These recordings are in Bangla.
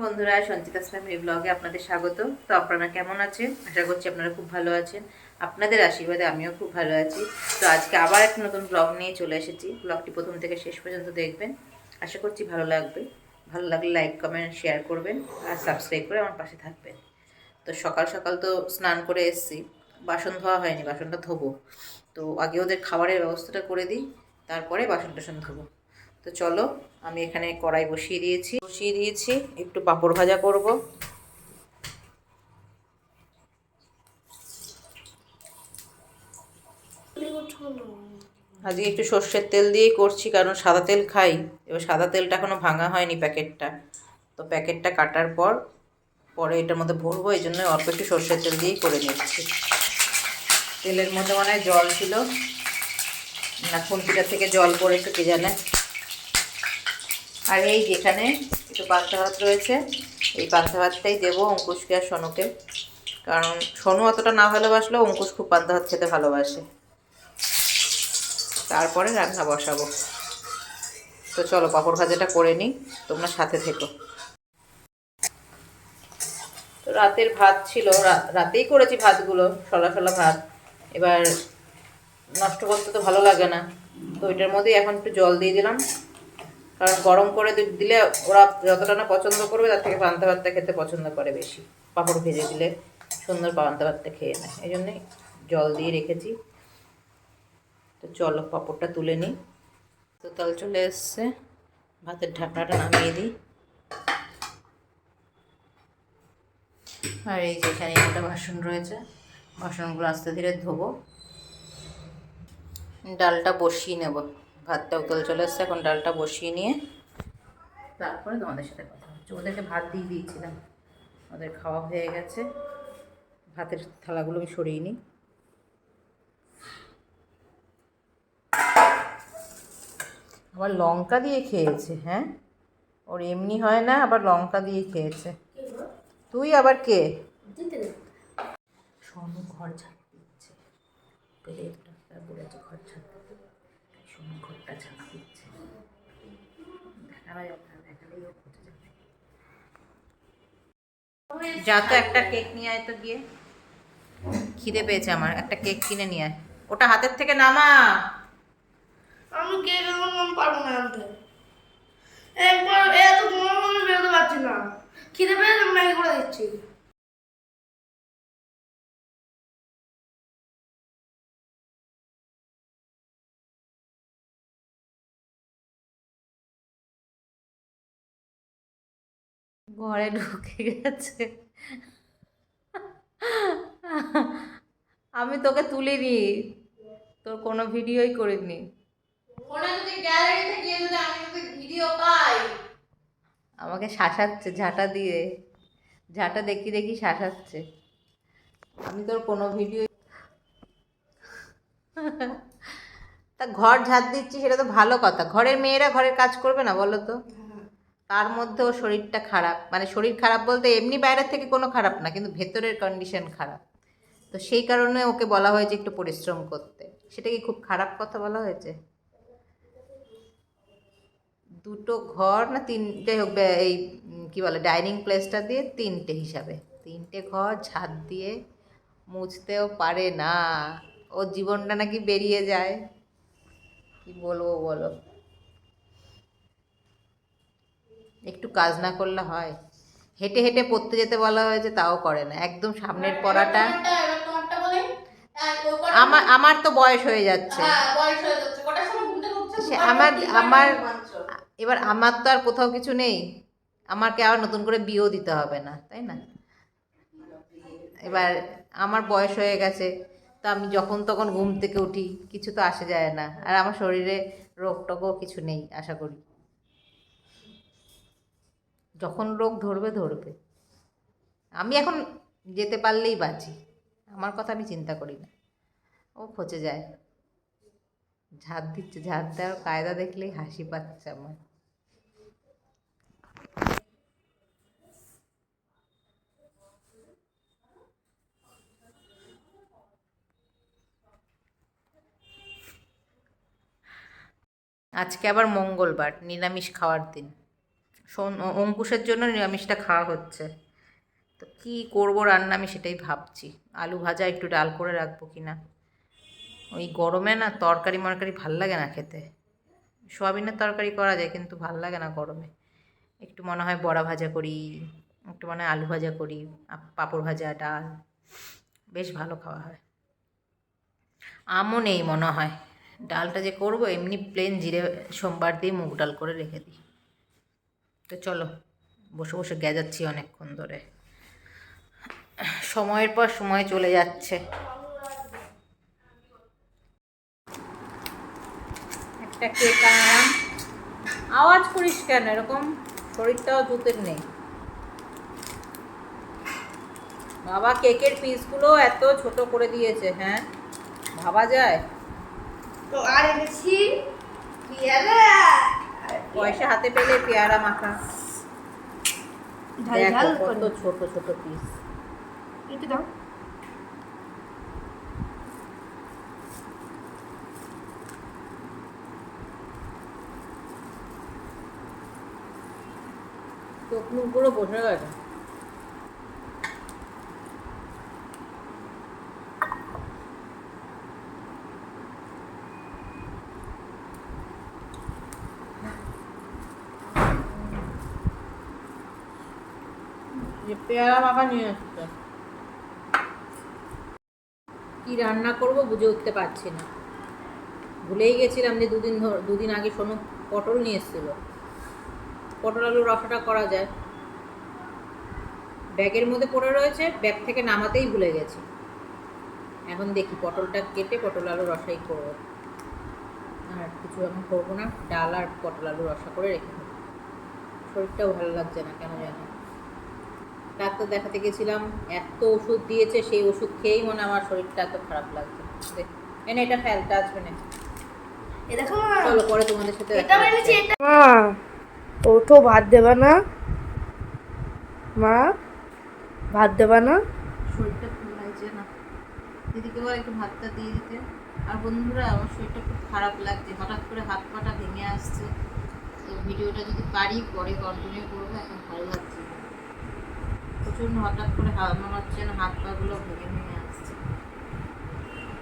বন্ধুরা, সঞ্চিতা ইসলামের ব্লগে আপনাদের স্বাগত। তো আপনারা কেমন আছেন? আশা করছি আপনারা খুব ভালো আছেন। আপনাদের আশীর্বাদে আমিও খুব ভালো আছি। তো আজকে আবার একটা নতুন ব্লগ নিয়ে চলে এসেছি। ব্লগটি প্রথম থেকে শেষ পর্যন্ত দেখবেন, আশা করছি ভালো লাগবে। ভালো লাগলে লাইক, কমেন্ট, শেয়ার করবেন আর সাবস্ক্রাইব করে আমার পাশে থাকবেন। তো সকাল সকাল তো স্নান করে এসেছি, বাসন ধোয়া হয়নি, বাসনটা ধোবো। তো আগে ওদের খাবারের ব্যবস্থাটা করে দিই, তারপরে বাসন টাসন ধোবো। তো চলো, আমি এখানে কড়াই বসিয়ে দিয়েছি, একটু পাঁপড় ভাজা করব। আজকে একটু সর্ষের তেল দিয়েই করছি, কারণ সাদা তেল খাই। এবার সাদা তেলটা এখনো ভাঙা হয়নি প্যাকেটটা, তো প্যাকেটটা কাটার পর পরে এটার মধ্যে ভরবো, এই জন্য অল্প একটু সর্ষের তেল দিয়েই করে নিচ্ছি। তেলের মধ্যে মনে হয় জল ছিল না, খুন্তিটা থেকে জল পড়েছে কে জানে। আর এই যেখানে একটু পান্তা ভাত রয়েছে, এই পান্তা ভাতটাই দেবো অঙ্কুশকে আর সোনুকে, কারণ সোনু অতটা না ভালোবাসলেও অঙ্কুশ খুব পান্তা ভাত খেতে ভালোবাসে। তারপরে রান্না বসাবো। তো চলো পাঁপড় ভাজাটা করে নিই, তোমরা সাথে থেকো। তো রাতের ভাত ছিল, রাতেই করেছি ভাতগুলো, সলা সলা ভাত। এবার নষ্ট করতে তো ভালো লাগে না, তো এটার মধ্যেই এখন একটু জল দিয়ে দিলাম, কারণ গরম করে দিলে ওরা যতটা না পছন্দ করবে তার থেকে পান্তা ভাতটা খেতে পছন্দ করে বেশি। পাঁপড় ভেজে দিলে সুন্দর পান্তা ভাতটা খেয়ে নেয়, এই জন্যই জল দিয়ে রেখেছি। তো চলো পাঁপড়টা তুলে নিই। তো তাল চলে এসছে, ভাতের ঢাকনাটা নামিয়ে দিই। আর এই যেখানে একটা বাসন রয়েছে, বাসনগুলো আস্তে ধীরে ধোবো। ডালটা বসিয়ে নেব, ভাতটা উতল চলে এসছে, এখন ডালটা বসিয়ে নিয়ে তারপরে তোমাদের সাথে কথা হচ্ছে। ওদেরকে ভাত দিয়ে দিয়েছিলাম, ওদের খাওয়া হয়ে গেছে। ভাতের থালাগুলো আমি সরিয়ে নিই। আবার লঙ্কা দিয়ে খেয়েছে, হ্যাঁ, ওর এমনি হয় না, আবার লঙ্কা দিয়ে খেয়েছে। তুই আবার কে? সোনু ঘর ঝাড় দিচ্ছে, বলেছে ঘর ঝাড় দিতে, সোনু ঘরটা ঝাড় দিচ্ছে। দেখানো যাবে না, দেখালেই ও খুঁজে যাবে। যা তো একটা কেক নিয়ে আয় তো গিয়ে, খিদে পেয়েছে আমার, একটা কেক কিনে নিয়ে আয়। ওটা হাতের থেকে নামা। আমি কেক পারবো না আনতে। একবার এত ঘুমাবো, আমি বেরোতে পারছি না। খিদে পেয়ে ম্যাগি করে দিচ্ছি। ঘরে ঢুকে গেছে, আমি তোকে তুলিনি, তোর কোনো ভিডিওই করিনি। ফোনে যদি গ্যালারিতে গিয়ে যদি আমি যদি ভিডিও পাই, আমাকে শাসাচ্ছে ঝাঁটা দিয়ে, ঝাঁটা দেখি দেখি শাসাচ্ছে। আমি তোর কোনো ভিডিও তা ঘর ঝাড় দিচ্ছি, সেটা তো ভালো কথা। ঘরের মেয়েরা ঘরের কাজ করবে না বলো তো? তার মধ্যেও শরীরটা খারাপ, মানে শরীর খারাপ বলতে এমনি বাইরের থেকে কোনো খারাপ না, কিন্তু ভেতরের কন্ডিশন খারাপ। তো সেই কারণে ওকে বলা হয়েছে একটু পরিশ্রম করতে। সেটা কি খুব খারাপ কথা বলা হয়েছে? দুটো ঘর না তিনটে হোক, এই কি বলে ডাইনিং প্লেসটা দিয়ে তিনটে হিসাবে, তিনটে ঘর ঝাড় দিয়ে মুছতেও পারে না। ওর জীবনটা নাকি বেরিয়ে যায়, কি বলবো বলো। একটু কাজ না করলে হয়? হেঁটে হেঁটে পড়তে যেতে বলা হয়েছে, তাও করে না। একদম সামনের পড়াটা। আমার আমার তো বয়স হয়ে যাচ্ছে। সে আমার আমার এবার আমার তো আর কোথাও কিছু নেই, আমাকে আবার নতুন করে বিয়েও দিতে হবে না, তাই না? এবার আমার বয়স হয়ে গেছে, তো আমি যখন তখন ঘুম থেকে উঠি, কিছু তো আসে যায় না। আর আমার শরীরে রোগ টোগও কিছু নেই আশা করি। যখন রোগ ধরবে ধরবে, আমি এখন যেতে পারলেই বাঁচি, আমার কথা আমি চিন্তা করি না। ও খচে যায়, ঝাড় দিচ্ছে, ঝাড় দেওয়ার কায়দা দেখলেই হাসি পাচ্ছে আমার। আজকে আবার মঙ্গলবার, নিরামিষ খাওয়ার দিন। অঙ্কুশের জন্য নিরামিষটা খাওয়া হচ্ছে। তো কি করব রান্না আমি সেটাই ভাবছি। আলু ভাজা একটু ডাল করে রাখবো কি না। ওই গরমে না তরকারি মরকারি ভাল লাগে না খেতে। সোয়াবিনের তরকারি করা যায় কিন্তু ভাল লাগে না গরমে। একটু মনে হয় বড়া ভাজা করি, একটু মনে হয় আলু ভাজা করি, পাঁপড় ভাজা, ডাল, বেশ ভালো খাওয়া হয়। আমও নেই মনে হয়। ডালটা যে করব এমনি প্লেন জিরে সোমবার দিয়ে মুগ ডাল করে রেখে দিই। তো চলো, বসে বসে গেজাচ্ছি অনেকক্ষণ ধরে, সময়ের পর সময় চলে যাচ্ছে। একটা কেক আনলাম। আওয়াজ করিস কেন এরকম? শরীরটাও জুতের নেই। বাবা কেকের পিসগুলো এত ছোট করে দিয়েছে, হ্যাঁ ভাবা যায়? তো আর এনেছি পেয়ারা। পয়সা হাতে পেলে পেয়ারা মাখা। ঝাল দেখো ঝাল কত করে ছোট ছোট পিস। একটু দাও। চোখ মুখ পুরো বসে গেছে। যে পেয়ারা মাখা নিয়ে আসছে, কি রান্না করব বুঝে উঠতে পারছি না। ভুলেই গেছিলাম যে দুদিন আগে সোনু পটল নিয়ে এসেছিল। পটল আলু রসাটা করা যায়। ব্যাগের মধ্যে পড়ে রয়েছে, ব্যাগ থেকে নামাতেই ভুলে গেছি। এখন দেখি পটলটা কেটে পটল আলু রসাই করবো। আর কিছু এখন করবো না, ডাল আর পটল আলু রসা করে রেখে দেবো। শরীরটাও ভালো লাগছে না কেন জানি। ডাক্তার দেখাতে গেছিলাম, এত ওষুধ দিয়েছে, সেই ওষুধ খেয়েই মনে আমার শরীরটা এত খারাপ লাগছে। এনে এটা ফেলতে আসবে না। এ দেখো মা, চলো পরে তোমাদের সাথে এটা দেখা এনেছি হচ্ছে। এটা। মা ওঠো, ভাত দেবা না? মা ভাত দেবা না? শরীরটা ভালো লাগছে না, দিদিকে বল একটু ভাতটা দিয়ে দিতে। আর বন্ধুরা আমার শরীরটা খুব খারাপ লাগছে, হঠাৎ করে হাত পাটা ভেঙে আসছে। তো ভিডিওটা যদি পারি পরে কন্টিনিউ করবো, এখন ভালো লাগছে না। প্রচণ্ড হঠাৎ করে মনে হচ্ছে না হাত পাগুলো ভেঙে ভেঙে আসছে।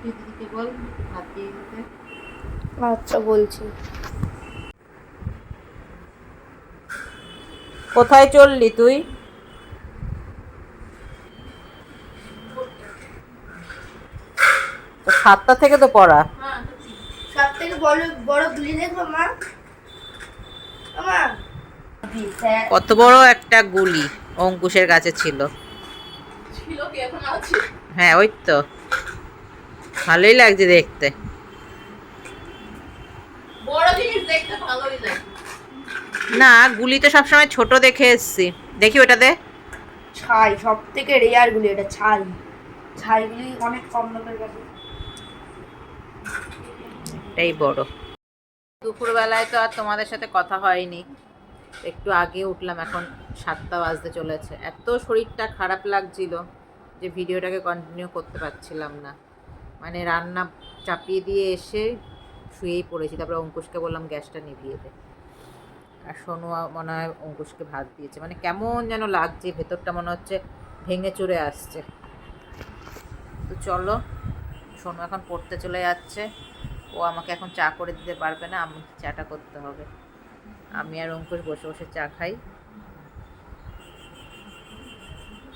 তুই দিদিকে বল একটু ভাত দিয়ে দিতে। আচ্ছা বলছি। কোথায় চললি তুই? তো 7টা থেকে তো পড়া। সব থেকে বড় বড় গুলি দেখবো মা? মা কত বড় একটা গুলি অঙ্কুশের কাছে ছিল। ছিল কি এখন আছে? হ্যাঁ ওই তো, ভালোই লাগছে দেখতে। বড় জিনিস দেখতে ভালোই লাগে। না গুলি তো সবসময় ছোট দেখে এসছি। দেখি ওটা দে। ছাই সব থেকে রেয়ার গুলি, এটা ছাই। ছাইগুলি অনেক কম দামের কাছে। এটাই বড়। দুপুরবেলায় তো আর তোমাদের সাথে কথা হয়নি, একটু আগে উঠলাম, এখন 7টা বাজতে চলেছে। এত শরীরটা খারাপ লাগছিল যে ভিডিওটাকে কন্টিনিউ করতে পারছিলাম না। মানে রান্না চাপিয়ে দিয়ে এসে শুয়েই পড়েছি। তারপরে অঙ্কুশকে বললাম গ্যাসটা নিভিয়ে দে। আর সোনু মনে হয় অঙ্কুশকে ভাত দিয়েছে। মানে কেমন যেন লাগছে, ভেতরটা মনে হচ্ছে ভেঙে চুরে আসছে। তো চলো, সোনু এখন পড়তে চলে যাচ্ছে। ও আমাকে এখন চা করে দিতে পারবে না, আমি চাটা করতে হবে। আমি আর অঙ্কুশ বসে বসে চা খাই।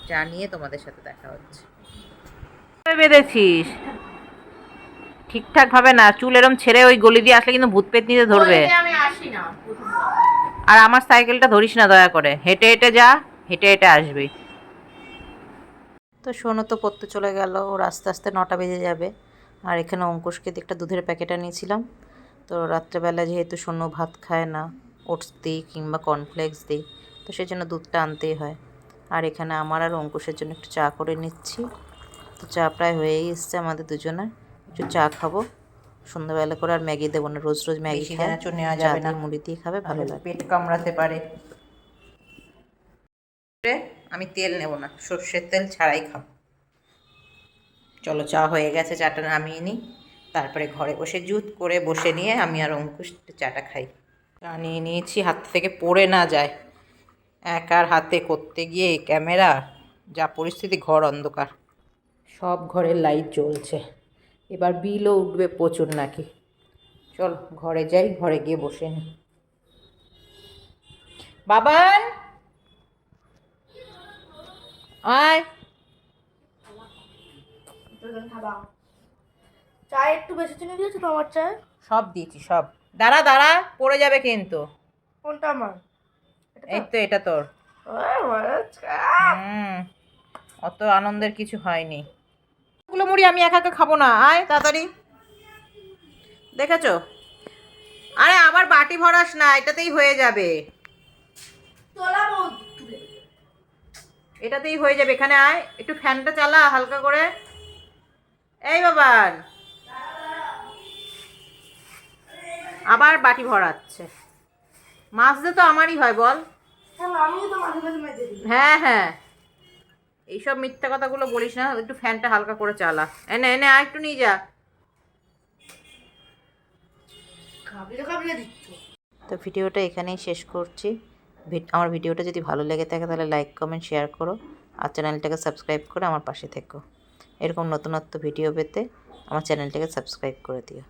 চা নিয়ে তোমাদের সাথে দেখা হচ্ছে। বেঁধেছিস ঠিকঠাক ভাবে না, চুল এরম ছেড়ে ওই গলি দিয়ে আসলে কিন্তু ভূত পেট নিতে ধরবে। আমি আসি না। আর আমার সাইকেলটা ধরিস না দয়া করে, হেঁটে হেঁটে যা, হেঁটে হেঁটে আসবি। তো শোনো, তো পড়তে চলে গেল, ওর আস্তে আস্তে 9টা বেজে যাবে। আর এখানে অঙ্কুশকে একটা দুধের প্যাকেট আনিয়েছিলাম। তো রাত্রেবেলা যেহেতু শোনো ভাত খায় না, ওটস দিই কিংবা কর্নফ্লেক্স দিই, তো সেই জন্য দুধটা আনতেই হয়। আর এখানে আমার আর অঙ্কুশের জন্য একটু চা করে নিচ্ছি। তো চা প্রায় হয়েই এসছে আমাদের দুজনের। একটু চা খাবো সন্ধ্যাবেলা করে। আর ম্যাগি দেবো না, রোজ রোজ ম্যাগি খায়, নেওয়া যাবে না, মুড়ি দিয়ে খাবে, ভালো লাগে, পেট কামড়াতে পারে। আমি তেল নেব না, সর্ষের তেল ছাড়াই খাবো। চলো, চা হয়ে গেছে, চাটা নামিয়ে নিই। তারপরে ঘরে বসে জুত করে বসে নিয়ে আমি আর অঙ্কুশ চাটা খাই। চা নিয়ে নিয়েছি, হাত থেকে পড়ে না যায়। একার হাতে করতে গিয়ে ক্যামেরা যা পরিস্থিতি, ঘর অন্ধকার, সব ঘরের লাইট জ্বলছে। এবার বিলও উঠবে প্রচুর নাকি। চল ঘরে যাই, ঘরে গিয়ে বসে নি। বাবান আয়, খাবা চায় একটু বেশি চিনি দিয়েছো তো আমার চায়? সব দিয়েছি সব। দাঁড়া দাঁড়া, পড়ে যাবে কিন্তু। কোনটা আমার? এই তো এটা তোর। হুম, অত আনন্দের কিছু হয়নি। ওগুলো মুড়ি আমি একা একা খাবো না, আয় তাড়াতাড়ি। দেখেছো? আরে আবার বাটি ভরাস না, এটাতেই হয়ে যাবে। এটাতেই হয়ে যাবে, এখানে আয়, একটু ফ্যানটা চালা হালকা করে। এই বাবান, আবার বাটি ভরাচ্ছে। মাজতে তো আমারই হয় বল। আমিও তো মাঝে মাঝে মেজে দিই। হ্যাঁ হ্যাঁ, এইসব মিথ্যা কথাগুলো বলিস না, একটু ফ্যানটা হালকা করে চালা। এনে এনে আর একটু নিয়ে যা। খাবলে খাবলে দিচ্ছ। তো ভিডিওটা এখানেই শেষ করছি। আমার ভিডিওটা যদি ভালো লেগে থাকে তাহলে লাইক কমেন্ট শেয়ার করো, আর চ্যানেলটাকে সাবস্ক্রাইব করে আমার পাশে থেকো। এরকম নতুনত্ব ভিডিও পেতে আমার চ্যানেলটাকে সাবস্ক্রাইব করে দিও।